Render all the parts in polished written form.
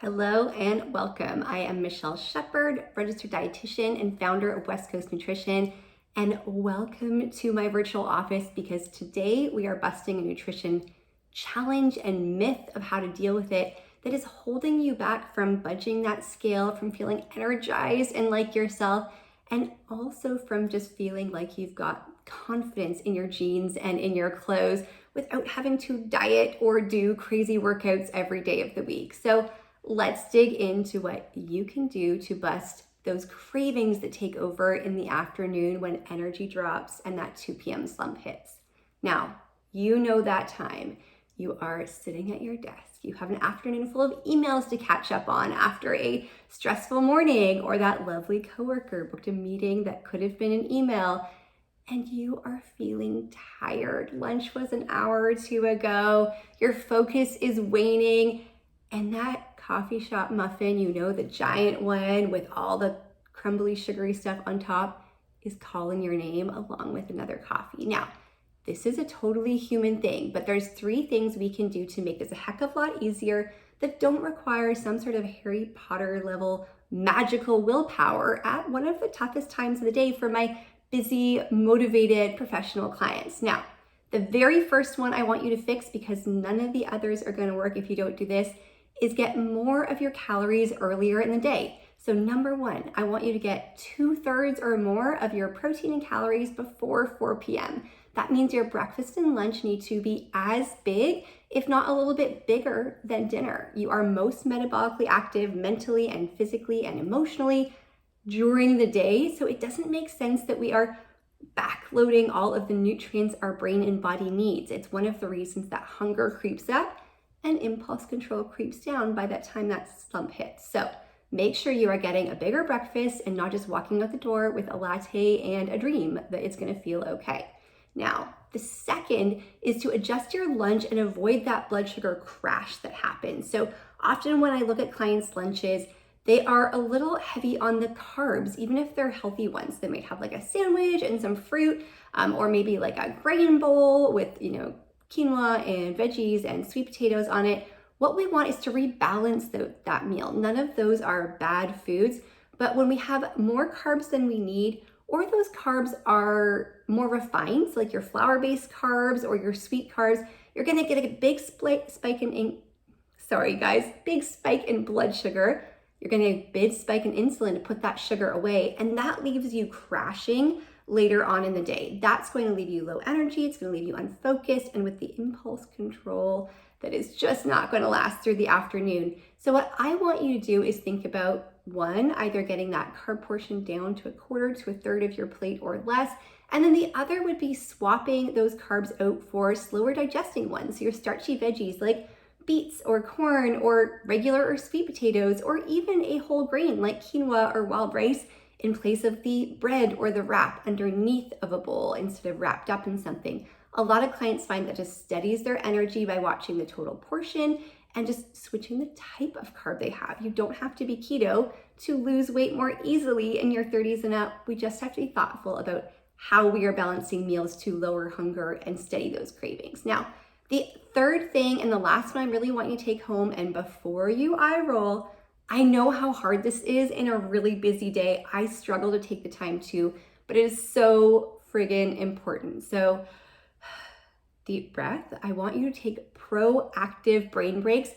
Hello and welcome. I am Michelle Shepard, registered dietitian and founder of West Coast Nutrition, and welcome to my virtual office because today we are busting a nutrition challenge and myth of how to deal with it that is holding you back from budging that scale, from feeling energized and like yourself, and also from just feeling like you've got confidence in your jeans and in your clothes without having to diet or do crazy workouts every day of the week. So let's dig into what you can do to bust those cravings that take over in the afternoon when energy drops and that 2 p.m. slump hits. Now, you know that time. You are sitting at your desk. You have an afternoon full of emails to catch up on after a stressful morning, or that lovely coworker booked a meeting that could have been an email, and you are feeling tired. Lunch was an hour or two ago. Your focus is waning, and that coffee shop muffin, you know, the giant one with all the crumbly, sugary stuff on top, is calling your name along with another coffee. Now, this is a totally human thing, but there's 3 things we can do to make this a heck of a lot easier that don't require some sort of Harry Potter level magical willpower at one of the toughest times of the day for my busy, motivated professional clients. Now, the very first one I want you to fix, because none of the others are going to work if you don't do this, is get more of your calories earlier in the day. So number 1, I want you to get 2/3 or more of your protein and calories before 4 p.m. That means your breakfast and lunch need to be as big, if not a little bit bigger than dinner. You are most metabolically active mentally and physically and emotionally during the day. So it doesn't make sense that we are backloading all of the nutrients our brain and body needs. It's one of the reasons that hunger creeps up and impulse control creeps down by that time that slump hits. So make sure you are getting a bigger breakfast and not just walking out the door with a latte and a dream that it's gonna feel okay. Now, the second is to adjust your lunch and avoid that blood sugar crash that happens. So often when I look at clients' lunches, they are a little heavy on the carbs, even if they're healthy ones. They might have like a sandwich and some fruit, or maybe like a grain bowl with, quinoa and veggies and sweet potatoes on it. What we want is to rebalance that meal. None of those are bad foods, but when we have more carbs than we need, or those carbs are more refined, like your flour-based carbs or your sweet carbs, you're gonna get a big spike in blood sugar. You're gonna get a big spike in insulin to put that sugar away, and that leaves you crashing later on in the day. That's going to leave you low energy, it's going to leave you unfocused, and with the impulse control that is just not going to last through the afternoon. So what I want you to do is think about 1, either getting that carb portion down to 1/4 to 1/3 of your plate or less, and then the other would be swapping those carbs out for slower digesting ones. So your starchy veggies like beets or corn or regular or sweet potatoes, or even a whole grain like quinoa or wild rice in place of the bread or the wrap underneath of a bowl instead of wrapped up in something. A lot of clients find that just steadies their energy by watching the total portion and just switching the type of carb they have. You don't have to be keto to lose weight more easily in your 30s and up. We just have to be thoughtful about how we are balancing meals to lower hunger and steady those cravings. Now, the third thing and the last one I really want you to take home, and before you eye roll, I know how hard this is in a really busy day. I struggle to take the time to, but it is so friggin' important. So deep breath. I want you to take proactive brain breaks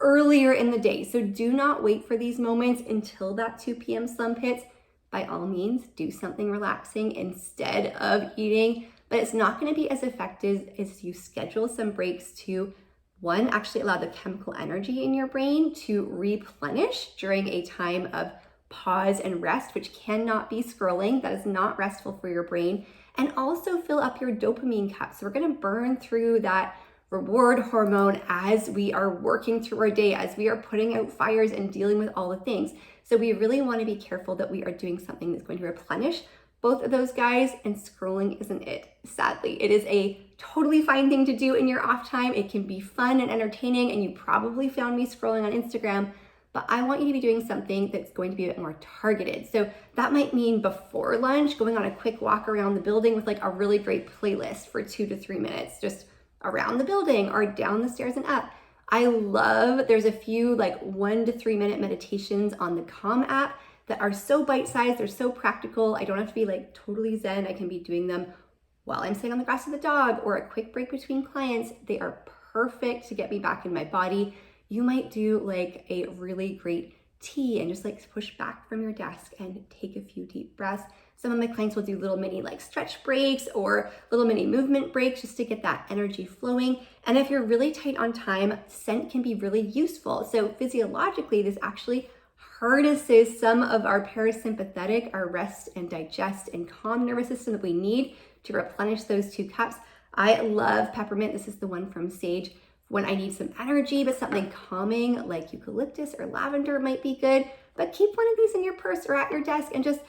earlier in the day. So do not wait for these moments until that 2 p.m. slump hits. By all means, do something relaxing instead of eating, but it's not going to be as effective as you schedule some breaks to 1, actually allow the chemical energy in your brain to replenish during a time of pause and rest, which cannot be scrolling. That is not restful for your brain. And also fill up your dopamine cup. So we're gonna burn through that reward hormone as we are working through our day, as we are putting out fires and dealing with all the things. So we really wanna be careful that we are doing something that's going to replenish both of those guys, and scrolling isn't it, sadly. It is a totally fine thing to do in your off time. It can be fun and entertaining, and you probably found me scrolling on Instagram, but I want you to be doing something that's going to be a bit more targeted. So that might mean before lunch, going on a quick walk around the building with like a really great playlist for 2 to 3 minutes, just around the building or down the stairs and up. There's a few like 1 to 3 minute meditations on the Calm app that are so bite-sized, they're so practical. I don't have to be like totally zen. I can be doing them while I'm sitting on the grass with the dog or a quick break between clients. They are perfect to get me back in my body. You might do like a really great tea and just like push back from your desk and take a few deep breaths. Some of my clients will do little mini like stretch breaks or little mini movement breaks just to get that energy flowing. And if you're really tight on time, scent can be really useful. So physiologically, this actually harnesses some of our parasympathetic, our rest and digest and calm nervous system that we need to replenish those 2 cups. I love peppermint. This is the one from Sage. When I need some energy, but something calming like eucalyptus or lavender might be good. But keep one of these in your purse or at your desk and just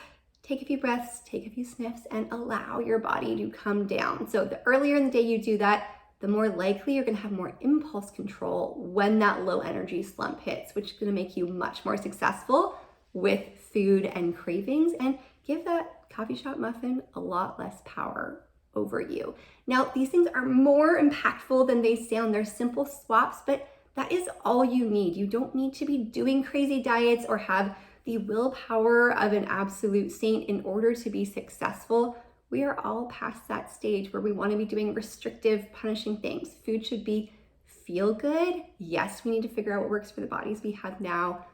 take a few breaths, take a few sniffs, and allow your body to come down. So the earlier in the day you do that, the more likely you're gonna have more impulse control when that low energy slump hits, which is gonna make you much more successful with food and cravings and give that coffee shop muffin a lot less power over you. Now, these things are more impactful than they sound. They're simple swaps, but that is all you need. You don't need to be doing crazy diets or have the willpower of an absolute saint in order to be successful. We are all past that stage where we want to be doing restrictive, punishing things. Food should be feel good. Yes, we need to figure out what works for the bodies we have now,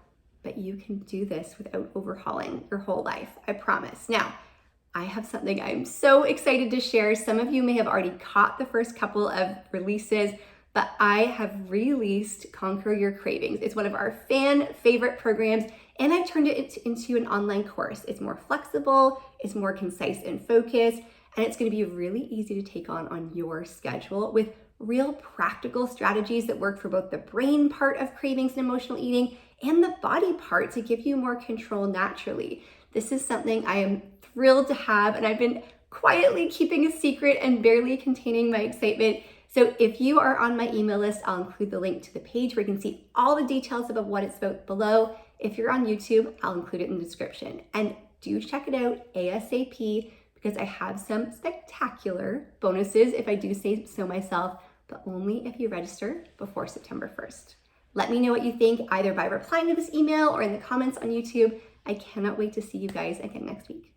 but you can do this without overhauling your whole life, I promise. Now, I have something I'm so excited to share. Some of you may have already caught the first couple of releases, but I have released Conquer Your Cravings. It's one of our fan favorite programs, and I've turned it into an online course. It's more flexible, it's more concise and focused, and it's gonna be really easy to take on your schedule with real practical strategies that work for both the brain part of cravings and emotional eating and the body part to give you more control naturally. This is something I am thrilled to have, and I've been quietly keeping a secret and barely containing my excitement. So if you are on my email list, I'll include the link to the page where you can see all the details about what it's about below. If you're on YouTube, I'll include it in the description. And do check it out ASAP because I have some spectacular bonuses, if I do say so myself, but only if you register before September 1st. Let me know what you think either by replying to this email or in the comments on YouTube. I cannot wait to see you guys again next week.